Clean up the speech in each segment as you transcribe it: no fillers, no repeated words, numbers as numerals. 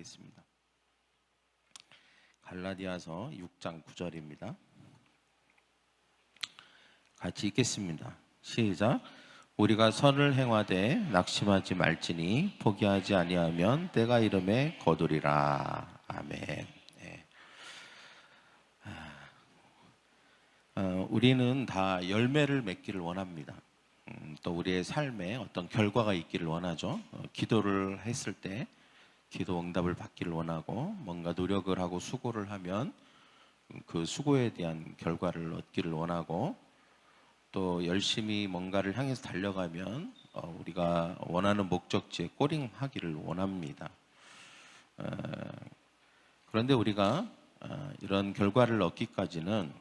하겠습니다. 갈라디아서 6장 9절입니다. 같이 읽겠습니다. 시작. 우리가 선을 행하되 낙심하지 말지니 포기하지 아니하면 때가 이름에 거두리라. 아멘. 네. 우리는 다 열매를 맺기를 원합니다. 또 우리의 삶에 어떤 결과가 있기를 원하죠. 기도를 했을 때 기도 응답을 받기를 원하고, 뭔가 노력을 하고 수고를 하면 그 수고에 대한 결과를 얻기를 원하고, 또 열심히 뭔가를 향해서 달려가면 우리가 원하는 목적지에 꼬링하기를 원합니다. 그런데 우리가 이런 결과를 얻기까지는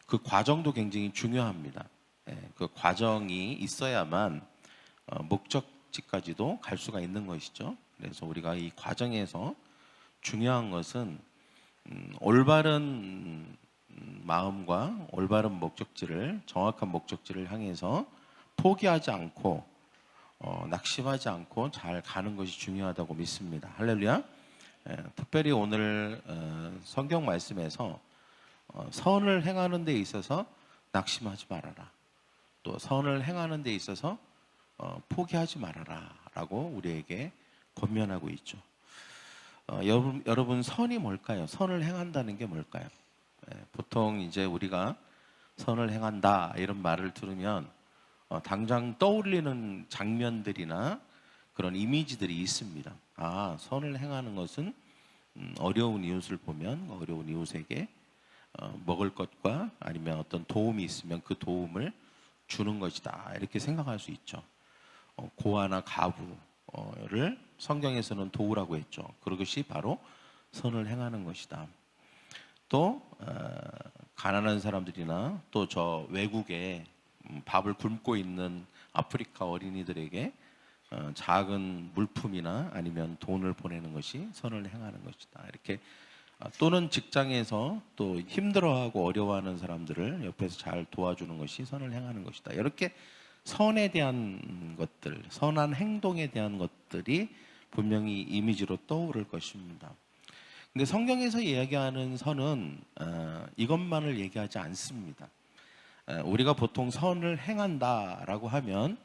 그 과정도 굉장히 중요합니다. 그 과정이 있어야만 목적지까지도 갈 수가 있는 것이죠. 그래서 우리가 이 과정에서 중요한 것은 올바른 마음과 올바른 목적지를, 정확한 목적지를 향해서 포기하지 않고 낙심하지 않고 잘 가는 것이 중요하다고 믿습니다. 할렐루야. 특별히 오늘 성경 말씀에서 선을 행하는 데 있어서 낙심하지 말아라, 또 선을 행하는 데 있어서 포기하지 말아라 라고 우리에게 권면하고 있죠. 여러분 선이 뭘까요? 선을 행한다는 게 뭘까요? 보통 이제 우리가 선을 행한다 이런 말을 들으면 당장 떠올리는 장면들이나 그런 이미지들이 있습니다. 선을 행하는 것은 어려운 이웃을 보면 어려운 이웃에게 먹을 것과 아니면 어떤 도움이 있으면 그 도움을 주는 것이다, 이렇게 생각할 수 있죠. 고아나 가부를 성경에서는 도우라고 했죠. 그것이 바로 선을 행하는 것이다. 또 가난한 사람들이나 또 저 외국에 밥을 굶고 있는 아프리카 어린이들에게 작은 물품이나 아니면 돈을 보내는 것이 선을 행하는 것이다, 이렇게. 또는 직장에서 또 힘들어하고 어려워하는 사람들을 옆에서 잘 도와주는 것이 선을 행하는 것이다, 이렇게 선에 대한 것들, 선한 행동에 대한 것들이 분명히 이미지로 떠오를 것입니다. 근데 성경에서 이야기하는 선은 이것만을 얘기하지 않습니다. 우리가 보통 선을 행한다라고 하면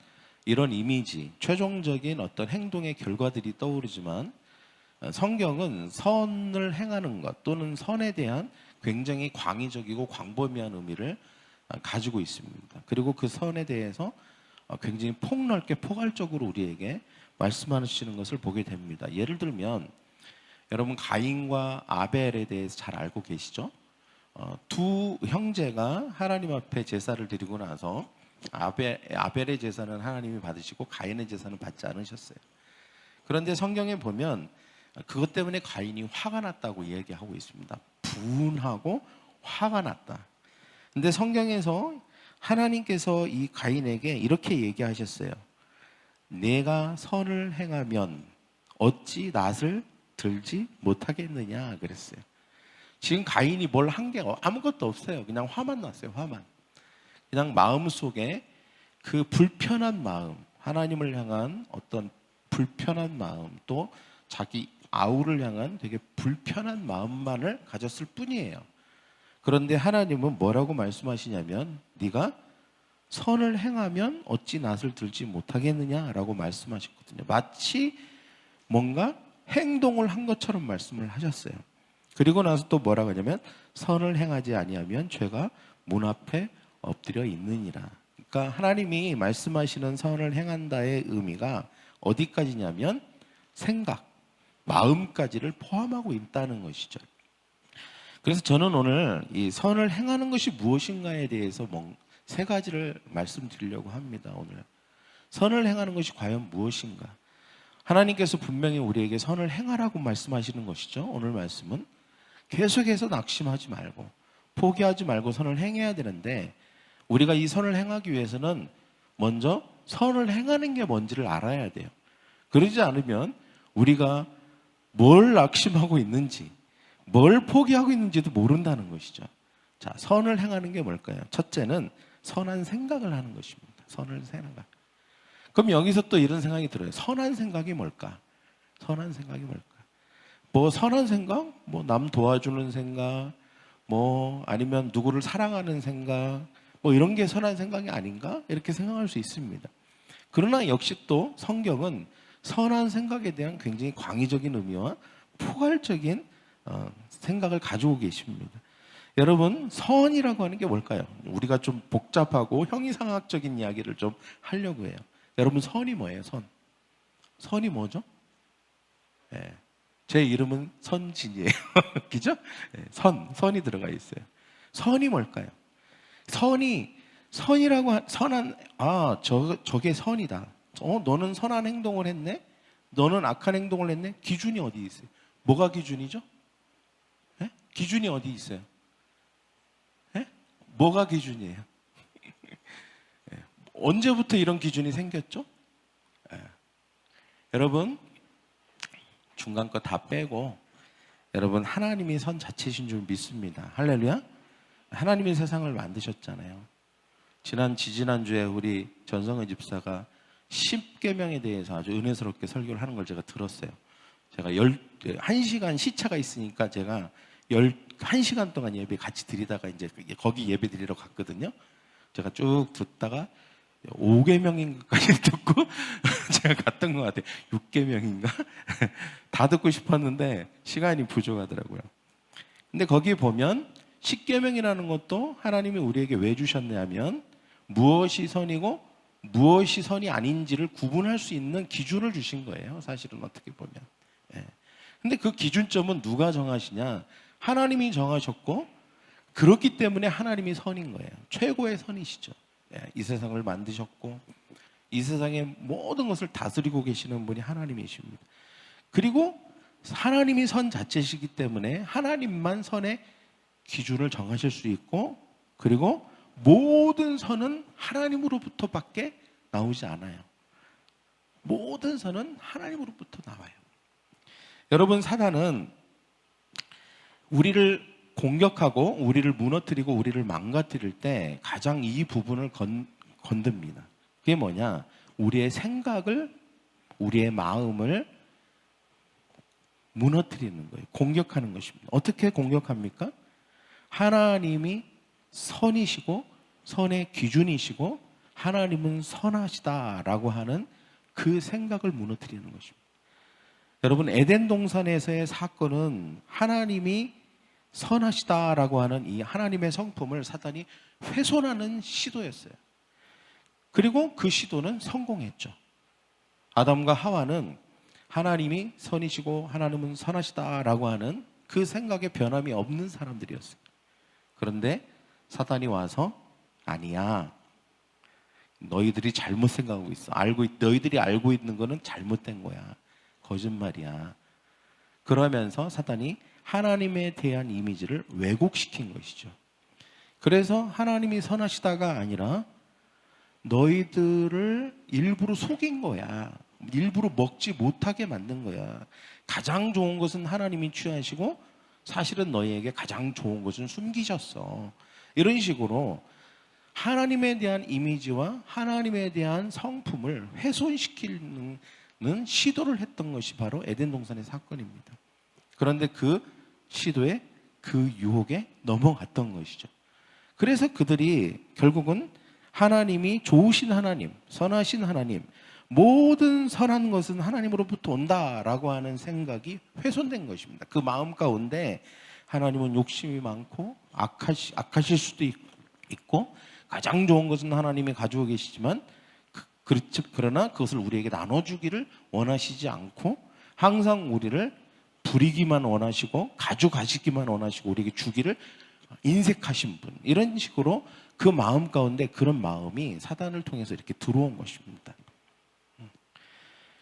이런 이미지, 최종적인 어떤 행동의 결과들이 떠오르지만, 성경은 선을 행하는 것 또는 선에 대한 굉장히 광의적이고 광범위한 의미를 가지고 있습니다. 그리고 그 선에 대해서 굉장히 폭넓게 포괄적으로 우리에게 말씀하시는 것을 보게 됩니다. 예를 들면 여러분, 가인과 아벨에 대해서 잘 알고 계시죠? 두 형제가 하나님 앞에 제사를 드리고 나서 아벨의 제사는 하나님이 받으시고 가인의 제사는 받지 않으셨어요. 그런데 성경에 보면 그것 때문에 가인이 화가 났다고 얘기하고 있습니다. 분하고 화가 났다. 근데 성경에서 하나님께서 이 가인에게 이렇게 얘기하셨어요. 내가 선을 행하면 어찌 낫을 들지 못하겠느냐 그랬어요. 지금 가인이 뭘 한 게 아무것도 없어요. 그냥 화만 났어요. 화만. 그냥 마음속에 그 불편한 마음, 하나님을 향한 어떤 불편한 마음, 또 자기 아우를 향한 되게 불편한 마음만을 가졌을 뿐이에요. 그런데 하나님은 뭐라고 말씀하시냐면, 네가 선을 행하면 어찌 낫을 들지 못하겠느냐라고 말씀하셨거든요. 마치 뭔가 행동을 한 것처럼 말씀을 하셨어요. 그리고 나서 또 뭐라고 하냐면, 선을 행하지 아니하면 죄가 문 앞에 엎드려 있느니라. 그러니까 하나님이 말씀하시는 선을 행한다의 의미가 어디까지냐면 생각, 마음까지를 포함하고 있다는 것이죠. 그래서 저는 오늘 이 선을 행하는 것이 무엇인가에 대해서 세 가지를 말씀드리려고 합니다. 오늘 선을 행하는 것이 과연 무엇인가? 하나님께서 분명히 우리에게 선을 행하라고 말씀하시는 것이죠. 오늘 말씀은 계속해서 낙심하지 말고 포기하지 말고 선을 행해야 되는데, 우리가 이 선을 행하기 위해서는 먼저 선을 행하는 게 뭔지를 알아야 돼요. 그러지 않으면 우리가 뭘 낙심하고 있는지, 뭘 포기하고 있는지도 모른다는 것이죠. 자, 선을 행하는 게 뭘까요? 첫째는 선한 생각을 하는 것입니다. 선을 생각. 그럼 여기서 또 이런 생각이 들어요. 선한 생각이 뭘까? 선한 생각이 뭘까? 뭐 선한 생각? 뭐 남 도와주는 생각? 뭐 아니면 누구를 사랑하는 생각? 뭐 이런 게 선한 생각이 아닌가? 이렇게 생각할 수 있습니다. 그러나 역시 또 성경은 선한 생각에 대한 굉장히 광의적인 의미와 포괄적인 생각을 가지고 계십니다. 여러분, 선이라고 하는 게 뭘까요? 우리가 좀 복잡하고 형이상학적인 이야기를 좀 하려고 해요. 여러분, 선이 뭐예요? 선이 뭐죠? 네. 제 이름은 선진이에요. 그죠? 네. 선이 들어가 있어요. 선이 뭘까요? 선이라고 선한, 저게 선이다. 너는 선한 행동을 했네? 너는 악한 행동을 했네? 기준이 어디 있어요? 뭐가 기준이죠? 네? 기준이 어디 있어요? 네? 뭐가 기준이에요? 네. 언제부터 이런 기준이 생겼죠? 네. 여러분, 중간 거 다 빼고 여러분 하나님이 선 자체신 줄 믿습니다. 할렐루야. 하나님이 세상을 만드셨잖아요. 지지난주에 우리 전성은 집사가 10계명에 대해서 아주 은혜스럽게 설교를 하는 걸 제가 들었어요. 제가 1시간 시차가 있으니까 제가 1시간 동안 예배 같이 드리다가 이제 거기 예배 드리러 갔거든요. 제가 쭉 듣다가 5계명인가까지 듣고 제가 갔던 것 같아요. 6계명인가? 다 듣고 싶었는데 시간이 부족하더라고요. 근데 거기 보면 10계명이라는 것도 하나님이 우리에게 왜 주셨냐면 무엇이 선이고 무엇이 선이 아닌지를 구분할 수 있는 기준을 주신 거예요. 사실은 어떻게 보면. 근데 그 기준점은 누가 정하시냐? 하나님이 정하셨고 그렇기 때문에 하나님이 선인 거예요. 최고의 선이시죠. 이 세상을 만드셨고 이 세상의 모든 것을 다스리고 계시는 분이 하나님이십니다. 그리고 하나님이 선 자체시기 때문에 하나님만 선의 기준을 정하실 수 있고 그리고 모든 선은 하나님으로부터밖에 나오지 않아요. 모든 선은 하나님으로부터 나와요. 여러분, 사단은 우리를 공격하고 우리를 무너뜨리고 우리를 망가뜨릴 때 가장 이 부분을 건듭니다. 그게 뭐냐? 우리의 생각을, 우리의 마음을 무너뜨리는 거예요. 공격하는 것입니다. 어떻게 공격합니까? 하나님이 선이시고 선의 기준이시고 하나님은 선하시다라고 하는 그 생각을 무너뜨리는 것입니다. 여러분, 에덴 동산에서의 사건은 하나님이 선하시다라고 하는 이 하나님의 성품을 사단이 훼손하는 시도였어요. 그리고 그 시도는 성공했죠. 아담과 하와는 하나님이 선이시고 하나님은 선하시다라고 하는 그 생각에 변함이 없는 사람들이었어요. 그런데 사단이 와서 아니야. 너희들이 잘못 생각하고 있어. 너희들이 알고 있는 거는 잘못된 거야. 거짓말이야. 그러면서 사단이 하나님에 대한 이미지를 왜곡시킨 것이죠. 그래서 하나님이 선하시다가 아니라 너희들을 일부러 속인 거야. 일부러 먹지 못하게 만든 거야. 가장 좋은 것은 하나님이 취하시고 사실은 너희에게 가장 좋은 것은 숨기셨어. 이런 식으로 하나님에 대한 이미지와 하나님에 대한 성품을 훼손시키는 시도를 했던 것이 바로 에덴 동산의 사건입니다. 그런데 그 시도에 그 유혹에 넘어갔던 것이죠. 그래서 그들이 결국은 하나님이 좋으신 하나님, 선하신 하나님, 모든 선한 것은 하나님으로부터 온다라고 하는 생각이 훼손된 것입니다. 그 마음 가운데 하나님은 욕심이 많고 악하실 수도 있고 가장 좋은 것은 하나님이 가지고 계시지만 그러나 그것을 우리에게 나눠주기를 원하시지 않고 항상 우리를 부리기만 원하시고 가져가시기만 원하시고 우리에게 주기를 인색하신 분, 이런 식으로 그 마음 가운데 그런 마음이 사단을 통해서 이렇게 들어온 것입니다.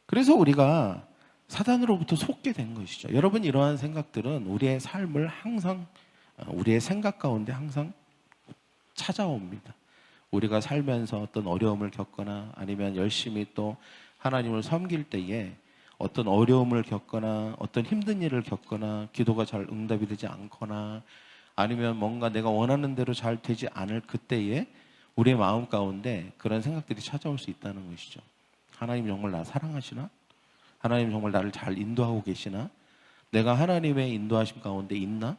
그래서 우리가 사단으로부터 속게 된 것이죠. 여러분, 이러한 생각들은 우리의 삶을 항상 우리의 생각 가운데 항상 찾아옵니다. 우리가 살면서 어떤 어려움을 겪거나 아니면 열심히 또 하나님을 섬길 때에 어떤 어려움을 겪거나 어떤 힘든 일을 겪거나 기도가 잘 응답이 되지 않거나 아니면 뭔가 내가 원하는 대로 잘 되지 않을 그때에 우리의 마음 가운데 그런 생각들이 찾아올 수 있다는 것이죠. 하나님 정말 나 사랑하시나? 하나님 정말 나를 잘 인도하고 계시나? 내가 하나님의 인도하심 가운데 있나?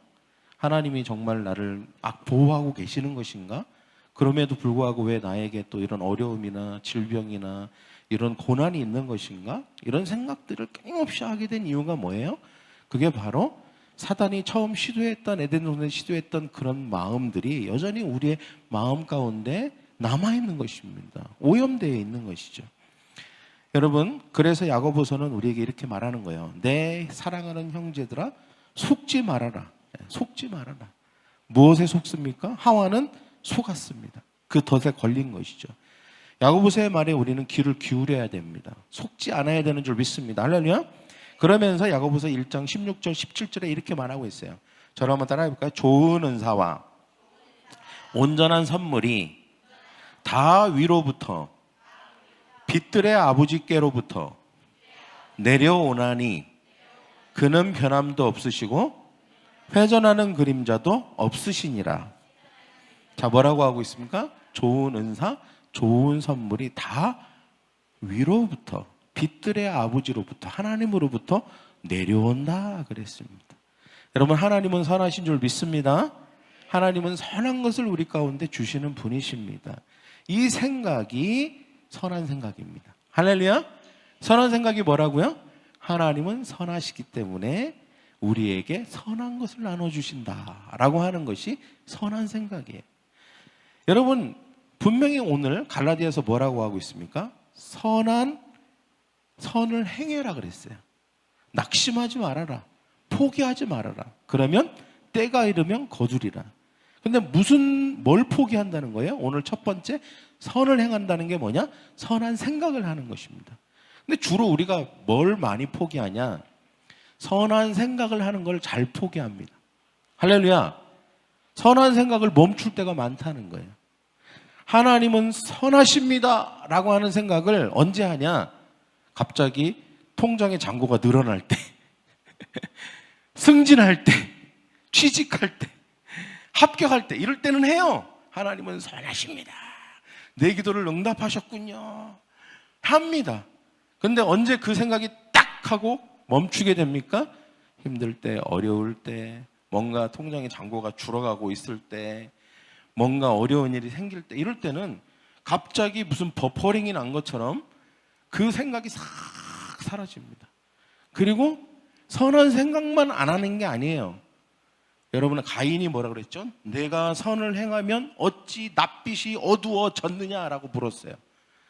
하나님이 정말 나를 보호하고 계시는 것인가? 그럼에도 불구하고 왜 나에게 또 이런 어려움이나 질병이나 이런 고난이 있는 것인가? 이런 생각들을 끊임없이 하게 된 이유가 뭐예요? 그게 바로 사단이 처음 시도했던, 에덴동산에 시도했던 그런 마음들이 여전히 우리의 마음 가운데 남아있는 것입니다. 오염되어 있는 것이죠. 여러분, 그래서 야고보서는 우리에게 이렇게 말하는 거예요. 내 사랑하는 형제들아, 속지 말아라. 속지 말아라. 무엇에 속습니까? 하와는 속았습니다. 그 덫에 걸린 것이죠. 야고보서의 말에 우리는 귀를 기울여야 됩니다. 속지 않아야 되는 줄 믿습니다. 할렐루야. 그러면서 야고보서 1장 16절 17절에 이렇게 말하고 있어요. 저를 한번 따라해 볼까요? 좋은 은사와 온전한 선물이 다 위로부터 빛들의 아버지께로부터 내려오나니 그는 변함도 없으시고 회전하는 그림자도 없으시니라. 자, 뭐라고 하고 있습니까? 좋은 은사, 좋은 선물이 다 위로부터, 빛들의 아버지로부터, 하나님으로부터 내려온다 그랬습니다. 여러분, 하나님은 선하신 줄 믿습니다. 하나님은 선한 것을 우리 가운데 주시는 분이십니다. 이 생각이 선한 생각입니다. 할렐루야. 선한 생각이 뭐라고요? 하나님은 선하시기 때문에 우리에게 선한 것을 나눠주신다라고 하는 것이 선한 생각이에요. 여러분, 분명히 오늘 갈라디아서 뭐라고 하고 있습니까? 선을 행해라 그랬어요. 낙심하지 말아라. 포기하지 말아라. 그러면 때가 이르면 거두리라. 근데 뭘 포기한다는 거예요? 오늘 첫 번째, 선을 행한다는 게 뭐냐? 선한 생각을 하는 것입니다. 근데 주로 우리가 뭘 많이 포기하냐? 선한 생각을 하는 걸 잘 포기합니다. 할렐루야. 선한 생각을 멈출 때가 많다는 거예요. 하나님은 선하십니다 라고 하는 생각을 언제 하냐? 갑자기 통장의 잔고가 늘어날 때, 승진할 때, 취직할 때, 합격할 때, 이럴 때는 해요. 하나님은 선하십니다. 내 기도를 응답하셨군요. 합니다. 근데 언제 그 생각이 딱 하고 멈추게 됩니까? 힘들 때, 어려울 때, 뭔가 통장의 잔고가 줄어가고 있을 때, 뭔가 어려운 일이 생길 때, 이럴 때는 갑자기 무슨 버퍼링이 난 것처럼 그 생각이 싹 사라집니다. 그리고 선한 생각만 안 하는 게 아니에요. 여러분은 가인이 뭐라 그랬죠? 내가 선을 행하면 어찌 낯빛이 어두워졌느냐라고 물었어요.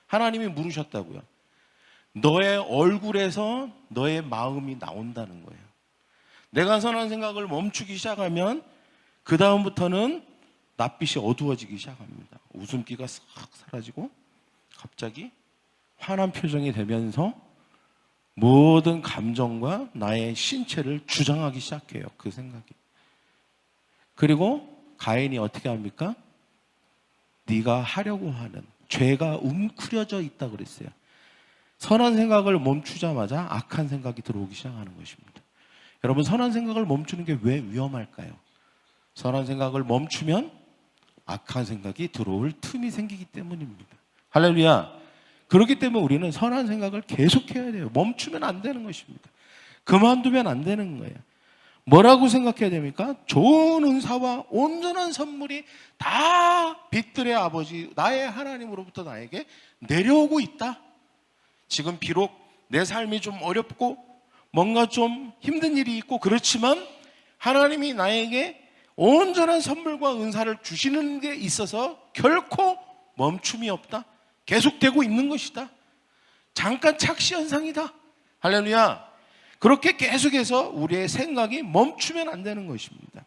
하나님이 물으셨다고요. 너의 얼굴에서 너의 마음이 나온다는 거예요. 내가 선한 생각을 멈추기 시작하면 그 다음부터는 낯빛이 어두워지기 시작합니다. 웃음기가 싹 사라지고 갑자기 환한 표정이 되면서 모든 감정과 나의 신체를 주장하기 시작해요. 그 생각이. 그리고 가인이 어떻게 합니까? 네가 하려고 하는 죄가 웅크려져 있다 그랬어요. 선한 생각을 멈추자마자 악한 생각이 들어오기 시작하는 것입니다. 여러분, 선한 생각을 멈추는 게 왜 위험할까요? 선한 생각을 멈추면 악한 생각이 들어올 틈이 생기기 때문입니다. 할렐루야. 그렇기 때문에 우리는 선한 생각을 계속해야 돼요. 멈추면 안 되는 것입니다. 그만두면 안 되는 거예요. 뭐라고 생각해야 됩니까? 좋은 은사와 온전한 선물이 다 빛들의 아버지, 나의 하나님으로부터 나에게 내려오고 있다. 지금 비록 내 삶이 좀 어렵고 뭔가 좀 힘든 일이 있고 그렇지만 하나님이 나에게 온전한 선물과 은사를 주시는 데 있어서 결코 멈춤이 없다. 계속되고 있는 것이다. 잠깐 착시 현상이다. 할렐루야. 그렇게 계속해서 우리의 생각이 멈추면 안 되는 것입니다.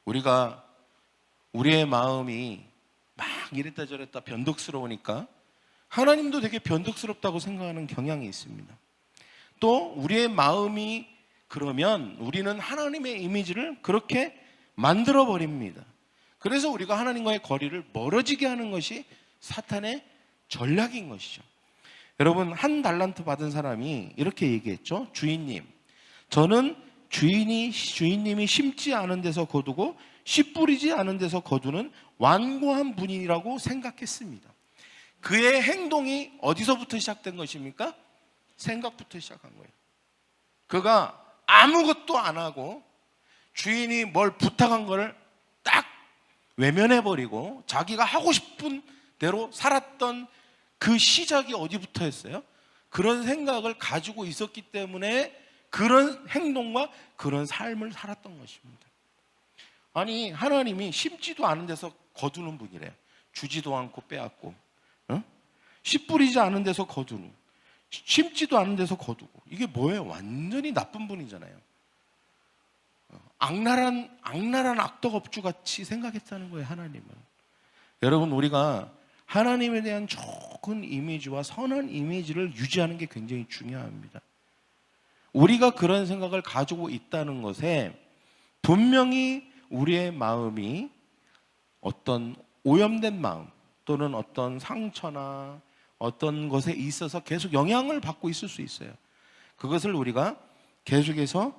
우리가 우리의 마음이 막 이랬다 저랬다 변덕스러우니까 하나님도 되게 변덕스럽다고 생각하는 경향이 있습니다. 또 우리의 마음이 그러면 우리는 하나님의 이미지를 그렇게 만들어 버립니다. 그래서 우리가 하나님과의 거리를 멀어지게 하는 것이 사탄의 전략인 것이죠. 여러분, 한 달란트 받은 사람이 이렇게 얘기했죠. 주인님, 저는 주인님이 심지 않은 데서 거두고 씨 뿌리지 않은 데서 거두는 완고한 분이라고 생각했습니다. 그의 행동이 어디서부터 시작된 것입니까? 생각부터 시작한 거예요. 그가 아무것도 안 하고 주인이 뭘 부탁한 거를 딱 외면해버리고 자기가 하고 싶은 대로 살았던 그 시작이 어디부터였어요? 그런 생각을 가지고 있었기 때문에 그런 행동과 그런 삶을 살았던 것입니다. 아니, 하나님이 심지도 않은 데서 거두는 분이래요. 주지도 않고 빼앗고, 씨 뿌리지 않은 데서 거두는, 심지도 않은 데서 거두고. 이게 뭐예요? 완전히 나쁜 분이잖아요. 악랄한 악덕업주 같이 생각했다는 거예요, 하나님은. 여러분, 우리가 하나님에 대한 좋은 이미지와 선한 이미지를 유지하는 게 굉장히 중요합니다. 우리가 그런 생각을 가지고 있다는 것에 분명히 우리의 마음이 어떤 오염된 마음 또는 어떤 상처나 어떤 것에 있어서 계속 영향을 받고 있을 수 있어요. 그것을 우리가 계속해서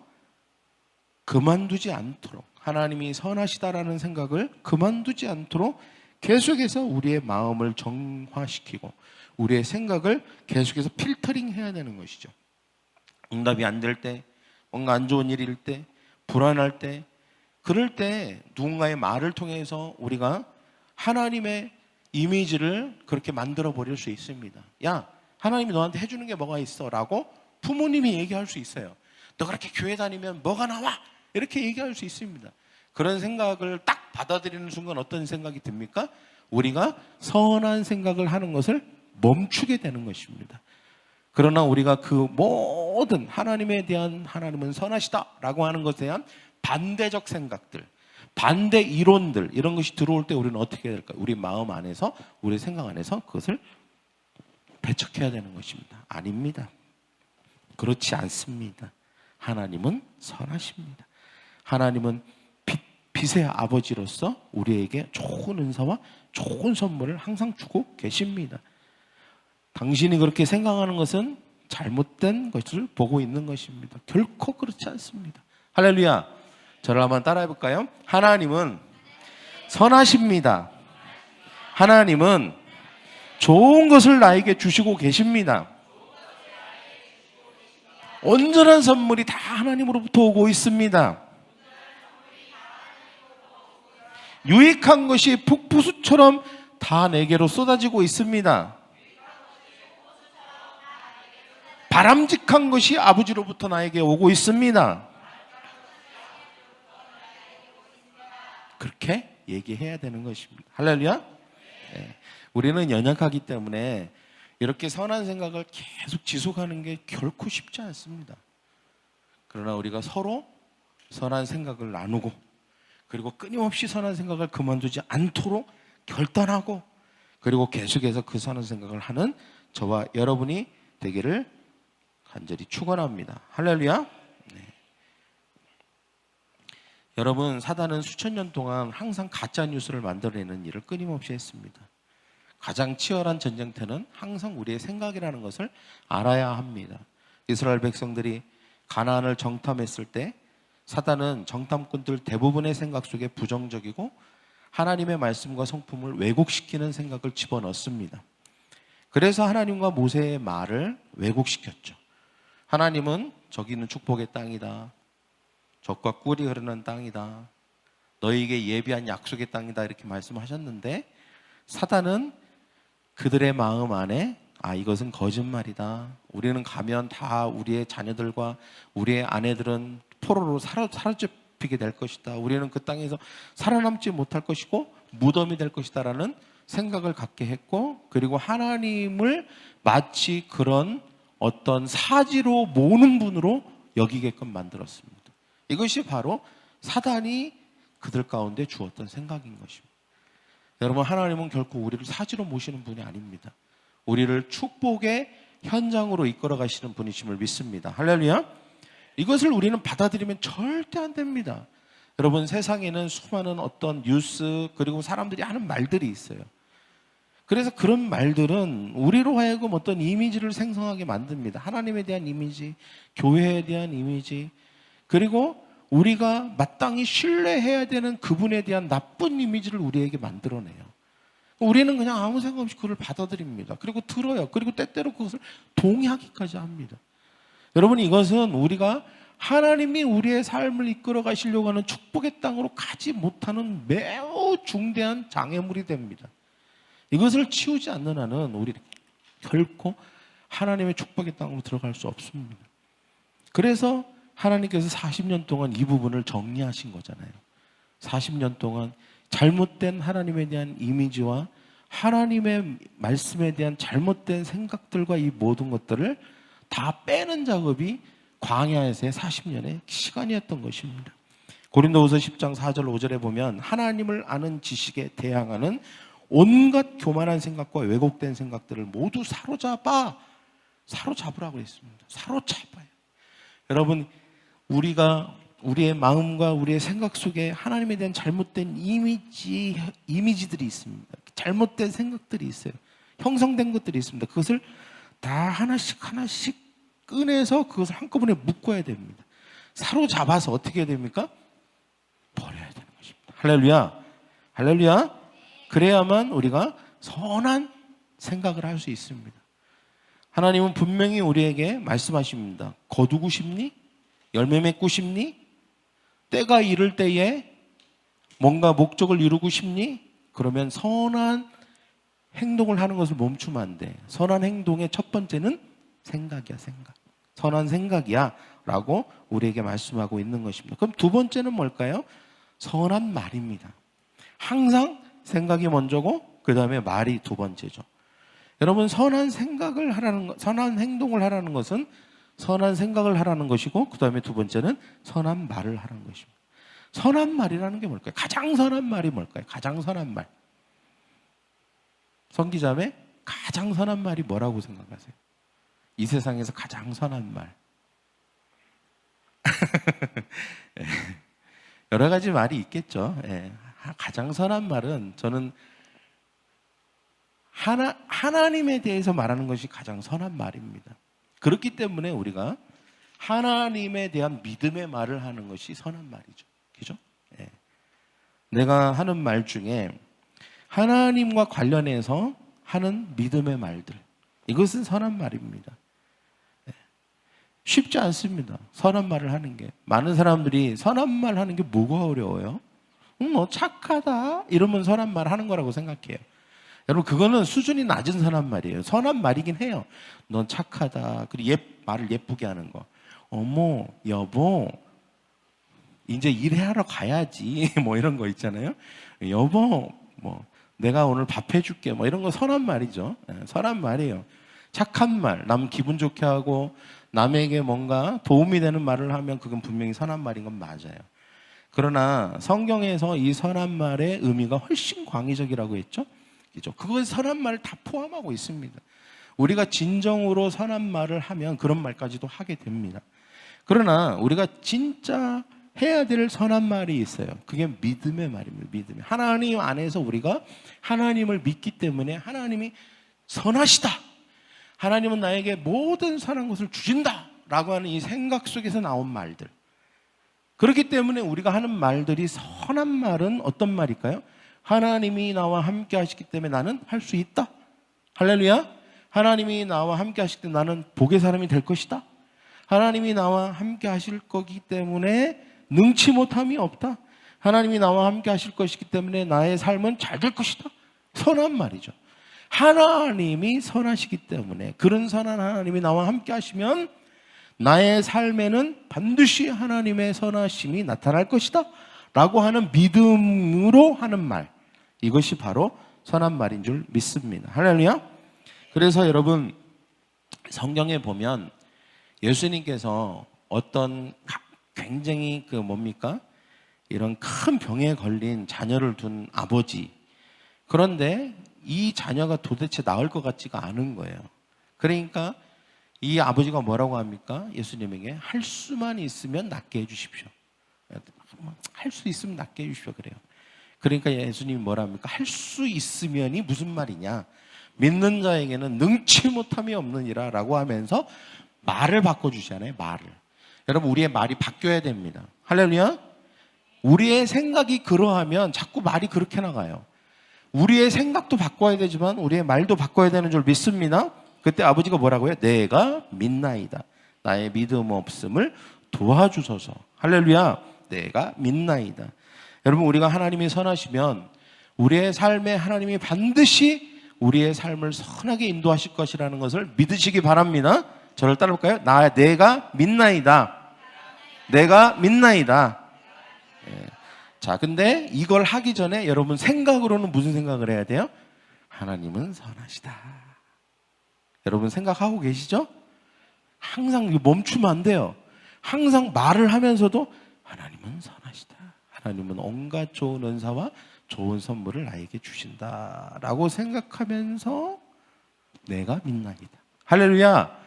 그만두지 않도록, 하나님이 선하시다라는 생각을 그만두지 않도록 계속해서 우리의 마음을 정화시키고 우리의 생각을 계속해서 필터링 해야 되는 것이죠. 응답이 안 될 때, 뭔가 안 좋은 일일 때, 불안할 때, 그럴 때 누군가의 말을 통해서 우리가 하나님의 이미지를 그렇게 만들어 버릴 수 있습니다. 야, 하나님이 너한테 해주는 게 뭐가 있어? 라고 부모님이 얘기할 수 있어요. 너 그렇게 교회 다니면 뭐가 나와? 이렇게 얘기할 수 있습니다. 그런 생각을 딱 받아들이는 순간 어떤 생각이 듭니까? 우리가 선한 생각을 하는 것을 멈추게 되는 것입니다. 그러나 우리가 그 모든 하나님에 대한, 하나님은 선하시다라고 하는 것에 대한 반대적 생각들, 반대 이론들, 이런 것이 들어올 때 우리는 어떻게 해야 될까요? 우리 마음 안에서, 우리 생각 안에서 그것을 배척해야 되는 것입니다. 아닙니다. 그렇지 않습니다. 하나님은 선하십니다. 하나님은 빛의 아버지로서 우리에게 좋은 은사와 좋은 선물을 항상 주고 계십니다. 당신이 그렇게 생각하는 것은 잘못된 것을 보고 있는 것입니다. 결코 그렇지 않습니다. 할렐루야. 저를 한번 따라해 볼까요? 하나님은 선하십니다. 하나님은 좋은 것을 나에게 주시고 계십니다. 온전한 선물이 다 하나님으로부터 오고 있습니다. 유익한 것이 폭포수처럼 다 내게로 쏟아지고 있습니다. 바람직한 것이 아버지로부터 나에게 오고 있습니다. 그렇게 얘기해야 되는 것입니다. 할렐루야. 네. 우리는 연약하기 때문에 이렇게 선한 생각을 계속 지속하는 게 결코 쉽지 않습니다. 그러나 우리가 서로 선한 생각을 나누고, 그리고 끊임없이 선한 생각을 그만두지 않도록 결단하고, 그리고 계속해서 그 선한 생각을 하는 저와 여러분이 되기를 간절히 축원합니다. 할렐루야. 네. 여러분, 사단은 수천 년 동안 항상 가짜 뉴스를 만들어내는 일을 끊임없이 했습니다. 가장 치열한 전쟁터는 항상 우리의 생각이라는 것을 알아야 합니다. 이스라엘 백성들이 가나안을 정탐했을 때 사단은 정탐꾼들 대부분의 생각 속에 부정적이고 하나님의 말씀과 성품을 왜곡시키는 생각을 집어넣습니다. 그래서 하나님과 모세의 말을 왜곡시켰죠. 하나님은 저기는 축복의 땅이다, 젖과 꿀이 흐르는 땅이다, 너희에게 예비한 약속의 땅이다, 이렇게 말씀하셨는데 사단은 그들의 마음 안에 이것은 거짓말이다, 우리는 가면 다 우리의 자녀들과 우리의 아내들은 포로로 사로잡히게 될 것이다, 우리는 그 땅에서 살아남지 못할 것이고 무덤이 될 것이다 라는 생각을 갖게 했고, 그리고 하나님을 마치 그런 어떤 사지로 모는 분으로 여기게끔 만들었습니다. 이것이 바로 사단이 그들 가운데 주었던 생각인 것입니다. 여러분, 하나님은 결코 우리를 사지로 모시는 분이 아닙니다. 우리를 축복의 현장으로 이끌어 가시는 분이심을 믿습니다. 할렐루야. 이것을 우리는 받아들이면 절대 안 됩니다. 여러분, 세상에는 수많은 어떤 뉴스, 그리고 사람들이 하는 말들이 있어요. 그래서 그런 말들은 우리로 하여금 어떤 이미지를 생성하게 만듭니다. 하나님에 대한 이미지, 교회에 대한 이미지, 그리고 우리가 마땅히 신뢰해야 되는 그분에 대한 나쁜 이미지를 우리에게 만들어내요. 우리는 그냥 아무 생각 없이 그걸 받아들입니다. 그리고 들어요. 그리고 때때로 그것을 동의하기까지 합니다. 여러분, 이것은 우리가 하나님이 우리의 삶을 이끌어 가시려고 하는 축복의 땅으로 가지 못하는 매우 중대한 장애물이 됩니다. 이것을 치우지 않는 한은 우리 결코 하나님의 축복의 땅으로 들어갈 수 없습니다. 그래서 하나님께서 40년 동안 이 부분을 정리하신 거잖아요. 40년 동안 잘못된 하나님에 대한 이미지와 하나님의 말씀에 대한 잘못된 생각들과 이 모든 것들을 다 빼는 작업이 광야에서의 40년의 시간이었던 것입니다. 고린도후서 10장 4절 5절에 보면 하나님을 아는 지식에 대항하는 온갖 교만한 생각과 왜곡된 생각들을 모두 사로잡으라고 했습니다. 사로잡아요. 여러분, 우리가 우리의 마음과 우리의 생각 속에 하나님에 대한 잘못된 이미지들이 있습니다. 잘못된 생각들이 있어요. 형성된 것들이 있습니다. 그것을 다 하나씩 꺼내서 그것을 한꺼번에 묶어야 됩니다. 사로잡아서 어떻게 해야 됩니까? 버려야 되는 것입니다. 할렐루야. 할렐루야. 그래야만 우리가 선한 생각을 할 수 있습니다. 하나님은 분명히 우리에게 말씀하십니다. 거두고 싶니? 열매 맺고 싶니? 때가 이를 때에 뭔가 목적을 이루고 싶니? 그러면 선한 행동을 하는 것을 멈추면 안 돼. 선한 행동의 첫 번째는 생각이야, 생각. 선한 생각이야 라고 우리에게 말씀하고 있는 것입니다. 그럼 두 번째는 뭘까요? 선한 말입니다. 항상 생각이 먼저고 그 다음에 말이 두 번째죠. 여러분, 선한 생각을 하라는 것, 선한 행동을 하라는 것은 선한 생각을 하라는 것이고 그 다음에 두 번째는 선한 말을 하라는 것입니다. 선한 말이라는 게 뭘까요? 가장 선한 말이 뭘까요? 가장 선한 말. 성기자매, 가장 선한 말이 뭐라고 생각하세요? 이 세상에서 가장 선한 말. 여러 가지 말이 있겠죠. 가장 선한 말은 저는 하나님에 대해서 말하는 것이 가장 선한 말입니다. 그렇기 때문에 우리가 하나님에 대한 믿음의 말을 하는 것이 선한 말이죠. 그죠? 내가 하는 말 중에 하나님과 관련해서 하는 믿음의 말들, 이것은 선한 말입니다. 쉽지 않습니다. 선한 말을 하는 게. 많은 사람들이 선한 말 하는 게 뭐가 어려워요? 너 착하다 이러면 선한 말 하는 거라고 생각해요. 여러분, 그거는 수준이 낮은 선한 말이에요. 선한 말이긴 해요. 넌 착하다. 그리고 말을 예쁘게 하는 거. 어머, 여보, 이제 일하러 가야지. 뭐 이런 거 있잖아요. 여보, 내가 오늘 밥 해줄게. 이런 거 선한 말이죠. 선한 말이에요. 착한 말, 남 기분 좋게 하고 남에게 뭔가 도움이 되는 말을 하면 그건 분명히 선한 말인 건 맞아요. 그러나 성경에서 이 선한 말의 의미가 훨씬 광의적이라고 했죠. 그죠? 그건 선한 말을 다 포함하고 있습니다. 우리가 진정으로 선한 말을 하면 그런 말까지도 하게 됩니다. 그러나 우리가 진짜 해야 될 선한 말이 있어요. 그게 믿음의 말입니다. 믿음의. 하나님 안에서 우리가 하나님을 믿기 때문에 하나님이 선하시다. 하나님은 나에게 모든 선한 것을 주신다. 라고 하는 이 생각 속에서 나온 말들. 그렇기 때문에 우리가 하는 말들이 선한 말은 어떤 말일까요? 하나님이 나와 함께 하시기 때문에 나는 할 수 있다. 할렐루야. 하나님이 나와 함께 하시기 때문에 나는 복의 사람이 될 것이다. 하나님이 나와 함께 하실 거기 때문에 능치 못함이 없다. 하나님이 나와 함께 하실 것이기 때문에 나의 삶은 잘 될 것이다. 선한 말이죠. 하나님이 선하시기 때문에, 그런 선한 하나님이 나와 함께 하시면 나의 삶에는 반드시 하나님의 선하심이 나타날 것이다 라고 하는 믿음으로 하는 말, 이것이 바로 선한 말인 줄 믿습니다. 할렐루야. 그래서 여러분, 성경에 보면 예수님께서 어떤 굉장히 이런 큰 병에 걸린 자녀를 둔 아버지, 그런데 이 자녀가 도대체 나을 것 같지가 않은 거예요. 그러니까 이 아버지가 뭐라고 합니까? 예수님에게 할 수만 있으면 낫게 해주십시오. 할 수 있으면 낫게 해주십시오. 그래요. 그러니까 예수님이 뭐라 합니까? 할 수 있으면이 무슨 말이냐? 믿는 자에게는 능치 못함이 없느니라 라고 하면서 말을 바꿔주시잖아요. 말을. 여러분, 우리의 말이 바뀌어야 됩니다. 할렐루야. 우리의 생각이 그러하면 자꾸 말이 그렇게 나가요. 우리의 생각도 바꿔야 되지만 우리의 말도 바꿔야 되는 줄 믿습니다. 그때 아버지가 뭐라고요? 내가 믿나이다. 나의 믿음 없음을 도와주소서. 할렐루야. 내가 믿나이다. 여러분, 우리가 하나님이 선하시면 우리의 삶에 하나님이 반드시 우리의 삶을 선하게 인도하실 것이라는 것을 믿으시기 바랍니다. 저를 따라볼까요? 내가 믿나이다. 내가 믿나이다. 예. 자, 근데 이걸 하기 전에 여러분 생각으로는 무슨 생각을 해야 돼요? 하나님은 선하시다. 여러분 생각하고 계시죠? 항상 멈추면 안 돼요. 항상 말을 하면서도 하나님은 선하시다. 하나님은 온갖 좋은 은사와 좋은 선물을 나에게 주신다라고 생각하면서 내가 믿나이다. 할렐루야.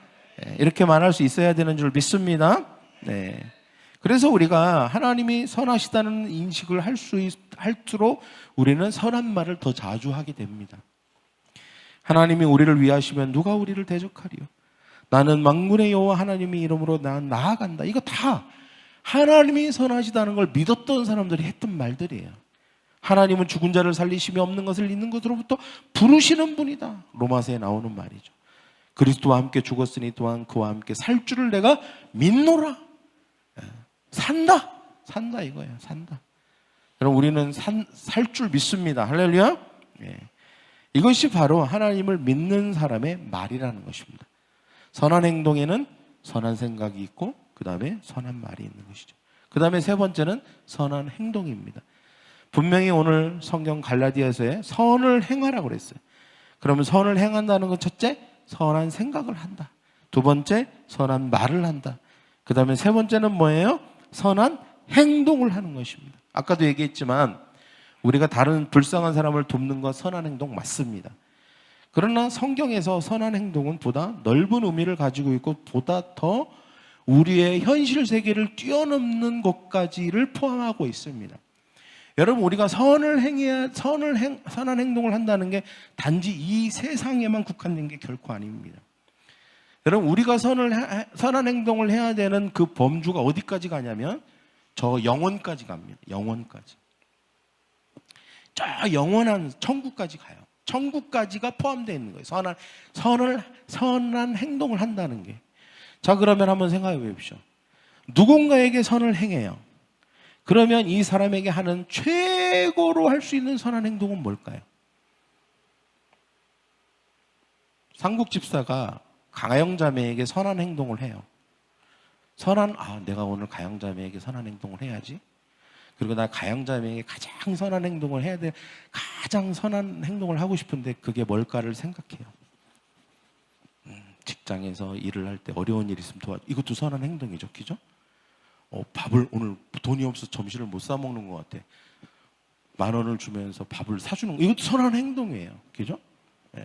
이렇게 말할 수 있어야 되는 줄 믿습니다. 네. 그래서 우리가 하나님이 선하시다는 인식을 할수록 우리는 선한 말을 더 자주 하게 됩니다. 하나님이 우리를 위하시면 누가 우리를 대적하리요? 나는 만군의 여호와 하나님의 이름으로 난 나아간다. 이거 다 하나님이 선하시다는 걸 믿었던 사람들이 했던 말들이에요. 하나님은 죽은 자를 살리심이 없는 것을 있는 것으로부터 부르시는 분이다. 로마서에 나오는 말이죠. 그리스도와 함께 죽었으니 또한 그와 함께 살 줄을 내가 믿노라. 산다 이거예요. 산다. 여러분, 우리는 살 줄 믿습니다. 할렐루야. 이것이 바로 하나님을 믿는 사람의 말이라는 것입니다. 선한 행동에는 선한 생각이 있고 그 다음에 선한 말이 있는 것이죠. 그 다음에 세 번째는 선한 행동입니다. 분명히 오늘 성경 갈라디아서에 선을 행하라고 그랬어요. 그러면 선을 행한다는 건 첫째, 선한 생각을 한다. 두 번째, 선한 말을 한다. 그 다음에 세 번째는 뭐예요? 선한 행동을 하는 것입니다. 아까도 얘기했지만 우리가 다른 불쌍한 사람을 돕는 건 선한 행동 맞습니다. 그러나 성경에서 선한 행동은 보다 넓은 의미를 가지고 있고 보다 더 우리의 현실 세계를 뛰어넘는 것까지를 포함하고 있습니다. 여러분, 우리가 선한 행동을 한다는 게 단지 이 세상에만 국한된 게 결코 아닙니다. 여러분, 우리가 선한 행동을 해야 되는 그 범주가 어디까지 가냐면 저 영원까지 갑니다. 영원까지. 저 영원한 천국까지 가요. 천국까지가 포함되어 있는 거예요. 선한 행동을 한다는 게. 자, 그러면 한번 생각해 보십시오. 누군가에게 선을 행해요. 그러면 이 사람에게 하는 최고로 할 수 있는 선한 행동은 뭘까요? 삼국집사가 가영자매에게 선한 행동을 해요. 내가 오늘 가영자매에게 선한 행동을 해야지. 그리고 나 가영자매에게 가장 선한 행동을 해야 돼. 가장 선한 행동을 하고 싶은데 그게 뭘까를 생각해요. 직장에서 일을 할 때 어려운 일 있으면 이것도 선한 행동이죠. 그죠? 밥을 오늘 돈이 없어서 점심을 못 사 먹는 것 같아. 10,000원을 주면서 밥을 사주는 거. 이것도 선한 행동이에요. 그죠? 네.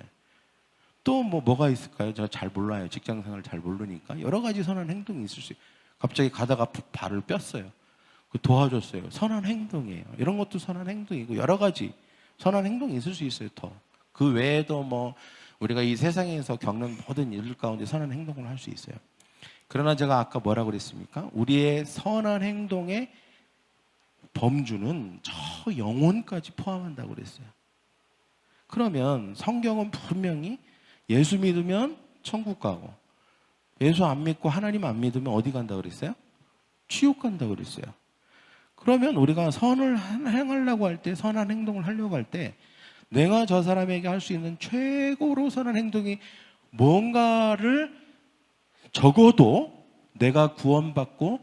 또 뭐가 있을까요? 제가 잘 몰라요. 직장생활을 잘 모르니까. 여러 가지 선한 행동이 있을 수 있어요. 갑자기 가다가 발을 뺐어요. 도와줬어요. 선한 행동이에요. 이런 것도 선한 행동이고 여러 가지 선한 행동이 있을 수 있어요. 더. 그 외에도 우리가 이 세상에서 겪는 모든 일들 가운데 선한 행동을 할 수 있어요. 그러나 제가 아까 뭐라고 그랬습니까? 우리의 선한 행동의 범주는 저 영혼까지 포함한다고 그랬어요. 그러면 성경은 분명히 예수 믿으면 천국 가고 예수 안 믿고 하나님 안 믿으면 어디 간다고 그랬어요? 지옥 간다고 그랬어요. 그러면 우리가 선을 행하려고 할 때, 선한 행동을 하려고 할 때 내가 저 사람에게 할 수 있는 최고로 선한 행동이 뭔가를 적어도 내가 구원받고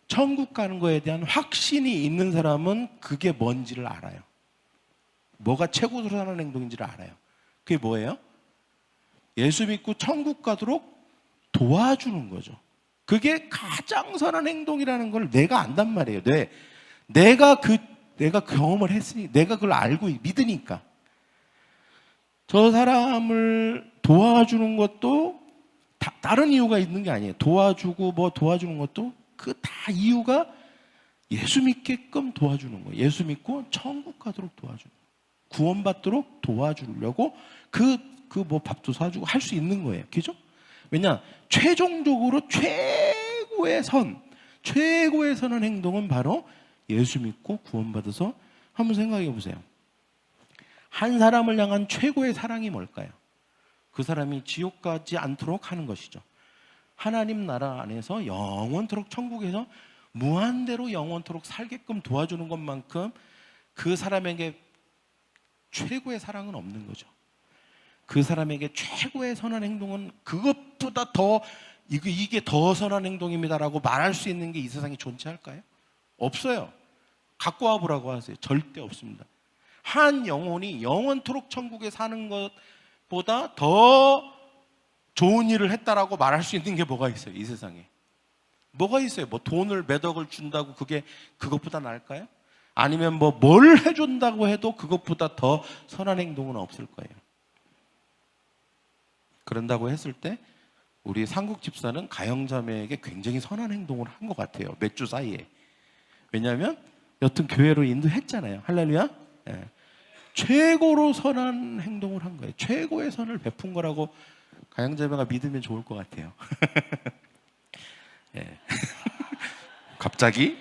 천국 가는 거에 대한 확신이 있는 사람은 그게 뭔지를 알아요. 뭐가 최고로 선한 행동인지를 알아요. 그게 뭐예요? 예수 믿고 천국 가도록 도와주는 거죠. 그게 가장 선한 행동이라는 걸 내가 안단 말이에요. 내가 경험을 했으니, 내가 그걸 알고 믿으니까. 저 사람을 도와주는 것도 다른 이유가 있는 게 아니에요. 도와주고 도와주는 것도 그 다 이유가 예수 믿게끔 도와주는 거예요. 예수 믿고 천국 가도록 도와주는 거예요. 구원받도록 도와주려고 밥도 사주고 할 수 있는 거예요. 그죠? 왜냐? 최종적으로 최고의 선한 행동은 바로 예수 믿고 구원받아서 한번 생각해 보세요. 한 사람을 향한 최고의 사랑이 뭘까요? 그 사람이 지옥 가지 않도록 하는 것이죠. 하나님 나라 안에서 영원토록 천국에서 무한대로 영원토록 살게끔 도와주는 것만큼 그 사람에게 최고의 사랑은 없는 거죠. 그 사람에게 최고의 선한 행동은 그것보다 더 이게 더 선한 행동입니다라고 말할 수 있는 게 이 세상에 존재할까요? 없어요. 갖고 와보라고 하세요. 절대 없습니다. 한 영혼이 영원토록 천국에 사는 것보다 더 좋은 일을 했다라고 말할 수 있는 게 뭐가 있어요? 이 세상에 뭐가 있어요? 뭐 돈을 몇 억을 준다고 그게 그것보다 나을까요? 아니면 뭐 뭘 해준다고 해도 그것보다 더 선한 행동은 없을 거예요. 그런다고 했을 때 우리 상국 집사는 가영자매에게 굉장히 선한 행동을 한 것 같아요. 몇 주 사이에. 왜냐하면 여튼 교회로 인도했잖아요. 할렐루야. 예. 최고로 선한 행동을 한 거예요. 최고의 선을 베푼 거라고 가영자매가 믿으면 좋을 것 같아요. 예. 갑자기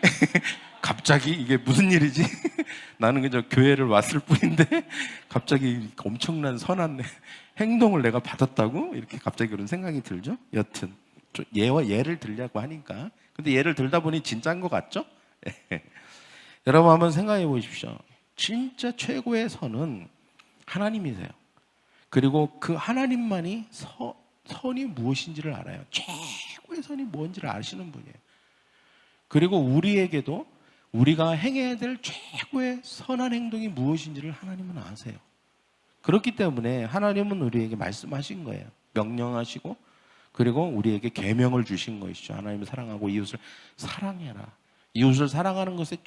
이게 무슨 일이지? 나는 그저 교회를 왔을 뿐인데 갑자기 엄청난 선한 행동을 내가 받았다고? 이렇게 갑자기 그런 생각이 들죠. 여튼 예를 들려고 하니까. 근데 예를 들다 보니 진짜인 것 같죠? 여러분 한번 생각해 보십시오. 진짜 최고의 선은 하나님이세요. 그리고 그 하나님만이 선이 무엇인지를 알아요. 최고의 선이 뭔지를 아시는 분이에요. 그리고 우리에게도 우리가 행해야 될 최고의 선한 행동이 무엇인지를 하나님은 아세요. 그렇기 때문에 하나님은 우리에게 말씀하신 거예요. 명령하시고 그리고 우리에게 계명을 주신 것이죠. 하나님을 사랑하고 이웃을 사랑해라. 이웃을 사랑하는 것의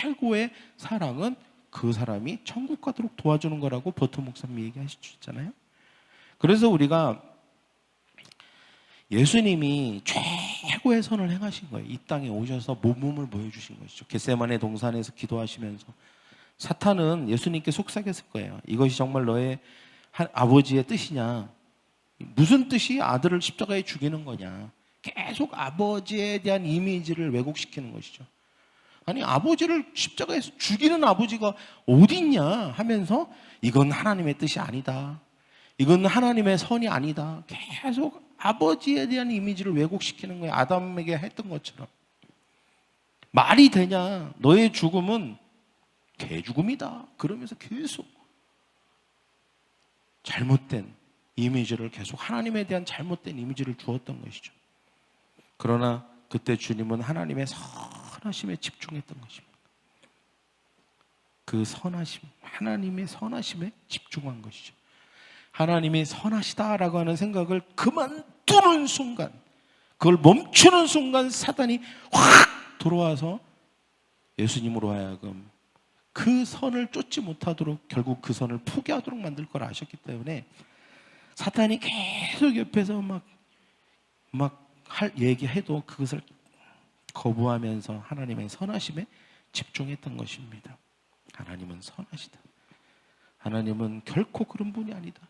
최고의 사랑은 그 사람이 천국 가도록 도와주는 거라고 버터 목사님이 얘기하셨잖아요. 그래서 우리가 예수님이 최고의 선을 행하신 거예요. 이 땅에 오셔서 몸을 보여주신 것이죠. 겟세마네 동산에서 기도하시면서 사탄은 예수님께 속삭였을 거예요. 이것이 정말 너의 아버지의 뜻이냐? 무슨 뜻이 아들을 십자가에 죽이는 거냐? 계속 아버지에 대한 이미지를 왜곡시키는 것이죠. 아니 아버지를 십자가에서 죽이는 아버지가 어디 있냐 하면서 이건 하나님의 뜻이 아니다. 이건 하나님의 선이 아니다. 계속 아버지에 대한 이미지를 왜곡시키는 거예요. 아담에게 했던 것처럼. 말이 되냐? 너의 죽음은 개죽음이다. 그러면서 계속 잘못된 이미지를 계속 하나님에 대한 잘못된 이미지를 주었던 것이죠. 그러나 그때 주님은 하나님의 선하심에 집중했던 것입니다. 그 선하심, 하나님의 선하심에 집중한 것이죠. 하나님이 선하시다라고 하는 생각을 그만두는 순간, 그걸 멈추는 순간 사단이 확 들어와서 예수님으로 하여금 그 선을 쫓지 못하도록 결국 그 선을 포기하도록 만들 걸 아셨기 때문에 사탄이 계속 옆에서 막 얘기해도 그것을 거부하면서 하나님의 선하심에 집중했던 것입니다. 하나님은 선하시다. 하나님은 결코 그런 분이 아니다.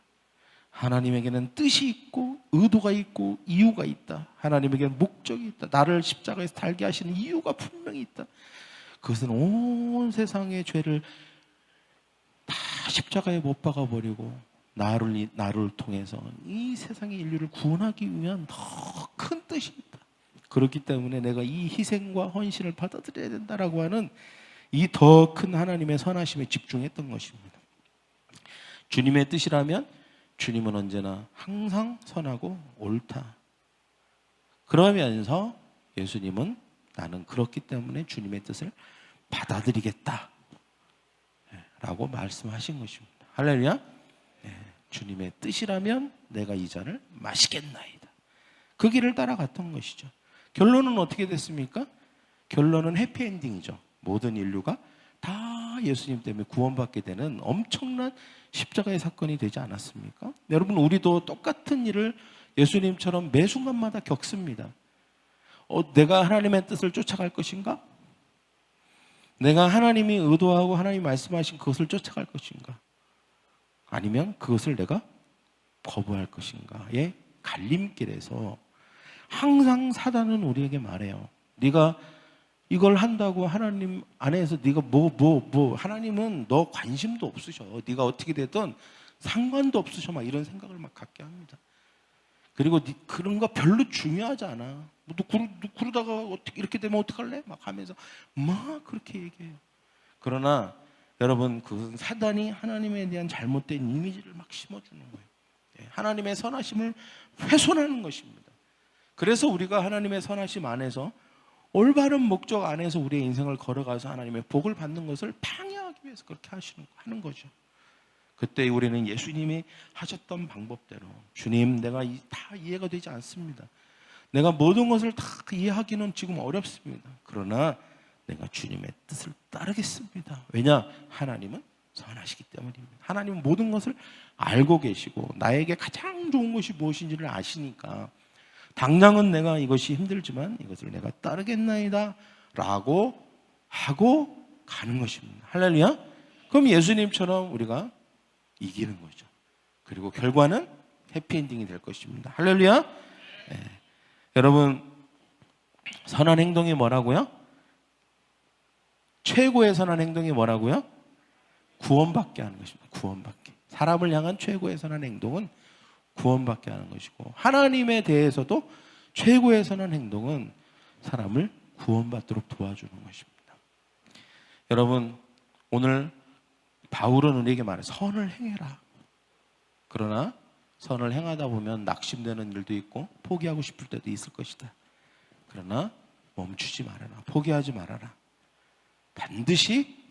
하나님에게는 뜻이 있고 의도가 있고 이유가 있다. 하나님에게는 목적이 있다. 나를 십자가에서 달게 하시는 이유가 분명히 있다. 그것은 온 세상의 죄를 다 십자가에 못 박아버리고 나를 통해서 이 세상의 인류를 구원하기 위한 더 큰 뜻이 있다. 그렇기 때문에 내가 이 희생과 헌신을 받아들여야 된다라고 하는 이 더 큰 하나님의 선하심에 집중했던 것입니다. 주님의 뜻이라면 주님은 언제나 항상 선하고 옳다. 그러면서 예수님은 나는 그렇기 때문에 주님의 뜻을 받아들이겠다 라고 말씀하신 것입니다. 할렐루야. 주님의 뜻이라면 내가 이 잔을 마시겠나이다. 그 길을 따라갔던 것이죠. 결론은 어떻게 됐습니까? 결론은 해피엔딩이죠. 모든 인류가 다 예수님 때문에 구원받게 되는 엄청난 십자가의 사건이 되지 않았습니까? 여러분 우리도 똑같은 일을 예수님처럼 매 순간마다 겪습니다. 내가 하나님의 뜻을 쫓아갈 것인가? 내가 하나님이 의도하고 하나님이 말씀하신 그것을 쫓아갈 것인가? 아니면 그것을 내가 거부할 것인가의 갈림길에서 항상 사단은 우리에게 말해요. 네가 이걸 한다고 하나님 안에서 네가 하나님은 너 관심도 없으셔. 네가 어떻게 되든 상관도 없으셔. 막 이런 생각을 막 갖게 합니다. 그리고 그런 거 별로 중요하지 않아. 너 그러다가 어떻게 이렇게 되면 어떡할래? 막 하면서 막 그렇게 얘기해요. 그러나 여러분, 그것은 사단이 하나님에 대한 잘못된 이미지를 막 심어주는 거예요. 하나님의 선하심을 훼손하는 것입니다. 그래서 우리가 하나님의 선하심 안에서 올바른 목적 안에서 우리의 인생을 걸어가서 하나님의 복을 받는 것을 방해하기 위해서 그렇게 하는 거죠. 그때 우리는 예수님이 하셨던 방법대로, 주님, 내가 다 이해가 되지 않습니다. 내가 모든 것을 다 이해하기는 지금 어렵습니다. 그러나 내가 주님의 뜻을 따르겠습니다. 왜냐? 하나님은 선하시기 때문입니다. 하나님은 모든 것을 알고 계시고 나에게 가장 좋은 것이 무엇인지를 아시니까 당장은 내가 이것이 힘들지만 이것을 내가 따르겠나이다 라고 하고 가는 것입니다. 할렐루야. 그럼 예수님처럼 우리가 이기는 거죠. 그리고 결과는 해피엔딩이 될 것입니다. 할렐루야. 네. 여러분, 선한 행동이 뭐라고요? 최고의 선한 행동이 뭐라고요? 구원받게 하는 것입니다. 구원받게. 사람을 향한 최고의 선한 행동은 구원받게 하는 것이고, 하나님에 대해서도 최고의 선한 행동은 사람을 구원받도록 도와주는 것입니다. 여러분, 오늘 바울은 우리에게 말해 선을 행해라. 그러나 선을 행하다 보면 낙심되는 일도 있고 포기하고 싶을 때도 있을 것이다. 그러나 멈추지 말아라. 포기하지 말아라. 반드시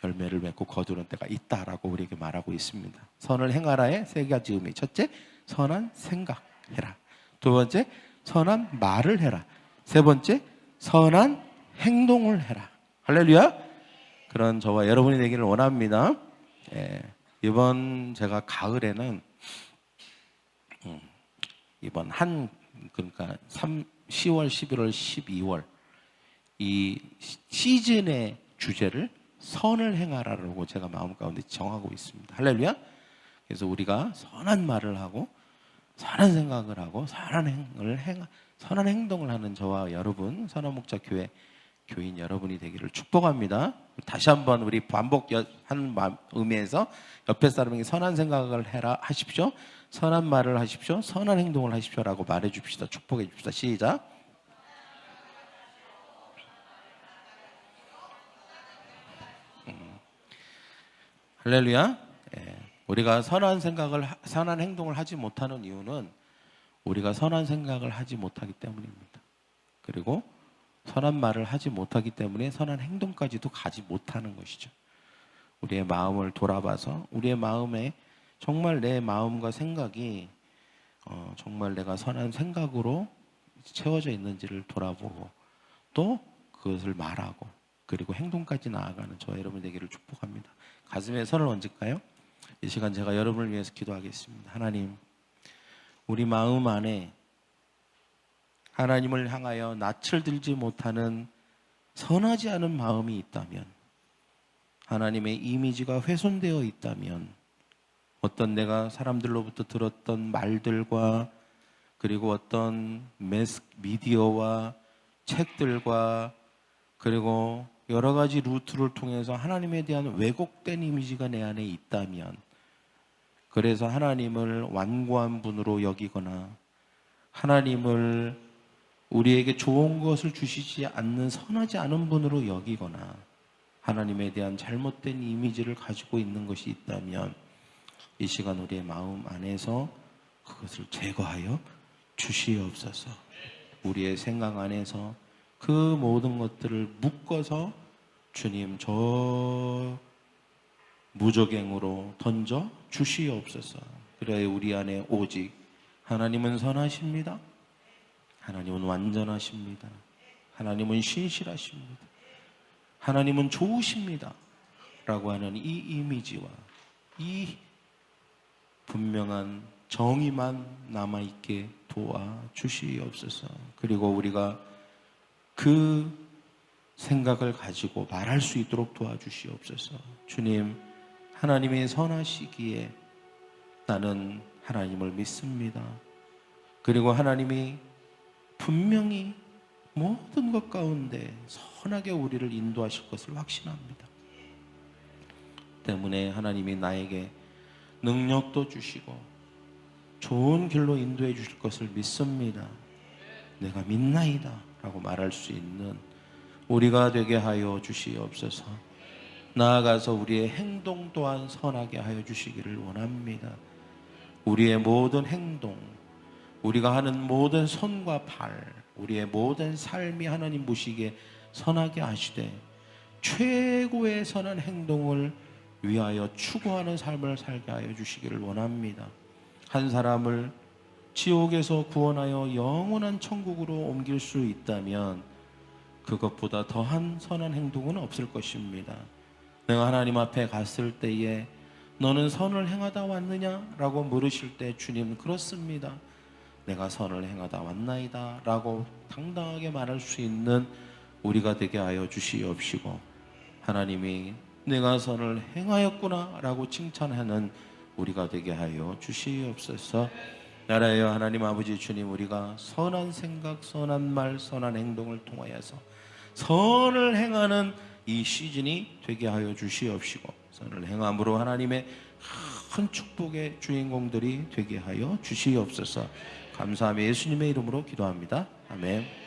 열매를 맺고 거두는 때가 있다라고 우리에게 말하고 있습니다. 선을 행하라의 세 가지 의미. 첫째, 선한 생각해라. 두 번째, 선한 말을 해라. 세 번째, 선한 행동을 해라. 할렐루야. 그런 저와 여러분이 되기를 원합니다. 이번 제가 가을에는 이번 그러니까 10월, 11월, 12월 이 시즌의 주제를 선을 행하라라고 제가 마음 가운데 정하고 있습니다. 할렐루야. 그래서 우리가 선한 말을 하고 선한 생각을 하고 선한 행동을 하는 저와 여러분, 선한 목자 교회 교인 여러분이 되기를 축복합니다. 다시 한번 우리 반복한 의미에서 옆에 사람에게 선한 생각을 해라 하십시오. 선한 말을 하십시오. 선한 행동을 하십시오라고 말해 줍시다. 축복해 줍시다. 시작. 할렐루야. 우리가 선한 행동을 하지 못하는 이유는 우리가 선한 생각을 하지 못하기 때문입니다. 그리고 선한 말을 하지 못하기 때문에 선한 행동까지도 가지 못하는 것이죠. 우리의 마음을 돌아봐서 우리의 마음에 정말 내 마음과 생각이 정말 내가 선한 생각으로 채워져 있는지를 돌아보고 또 그것을 말하고 그리고 행동까지 나아가는 저와 여러분 되기를 축복합니다. 가슴에 손을 얹을까요? 이 시간 제가 여러분을 위해서 기도하겠습니다. 하나님, 우리 마음 안에 하나님을 향하여 낯을 들지 못하는 선하지 않은 마음이 있다면, 하나님의 이미지가 훼손되어 있다면, 어떤 내가 사람들로부터 들었던 말들과 그리고 어떤 미디어와 책들과 그리고 여러 가지 루트를 통해서 하나님에 대한 왜곡된 이미지가 내 안에 있다면, 그래서 하나님을 완고한 분으로 여기거나 하나님을 우리에게 좋은 것을 주시지 않는 선하지 않은 분으로 여기거나 하나님에 대한 잘못된 이미지를 가지고 있는 것이 있다면 이 시간 우리의 마음 안에서 그것을 제거하여 주시옵소서. 우리의 생각 안에서 그 모든 것들을 묶어서 주님 저 무적행으로 던져 주시옵소서. 그래야 우리 안에 오직 하나님은 선하십니다. 하나님은 완전하십니다. 하나님은 신실하십니다. 하나님은 좋으십니다. 라고 하는 이 이미지와 이 분명한 정의만 남아있게 도와주시옵소서. 그리고 우리가 그 생각을 가지고 말할 수 있도록 도와주시옵소서. 주님, 하나님이 선하시기에 나는 하나님을 믿습니다. 그리고 하나님이 분명히 모든 것 가운데 선하게 우리를 인도하실 것을 확신합니다. 때문에 하나님이 나에게 능력도 주시고 좋은 길로 인도해 주실 것을 믿습니다. 내가 믿나이다 라고 말할 수 있는 우리가 되게 하여 주시옵소서. 나아가서 우리의 행동 또한 선하게 하여 주시기를 원합니다. 우리의 모든 행동, 우리가 하는 모든 손과 발, 우리의 모든 삶이 하나님 보시기에 선하게 하시되 최고의 선한 행동을 위하여 추구하는 삶을 살게 하여 주시기를 원합니다. 한 사람을 지옥에서 구원하여 영원한 천국으로 옮길 수 있다면 그것보다 더한 선한 행동은 없을 것입니다. 내가 하나님 앞에 갔을 때에 너는 선을 행하다 왔느냐? 라고 물으실 때 주님은 그렇습니다. 내가 선을 행하다 왔나이다 라고 당당하게 말할 수 있는 우리가 되게 하여 주시옵시고, 하나님이 내가 선을 행하였구나 라고 칭찬하는 우리가 되게 하여 주시옵소서. 나라여 하나님 아버지 주님, 우리가 선한 생각, 선한 말, 선한 행동을 통하여서 선을 행하는 이 시즌이 되게 하여 주시옵시고, 선을 행함으로 하나님의 큰 축복의 주인공들이 되게 하여 주시옵소서. 감사하며 예수님의 이름으로 기도합니다. 아멘.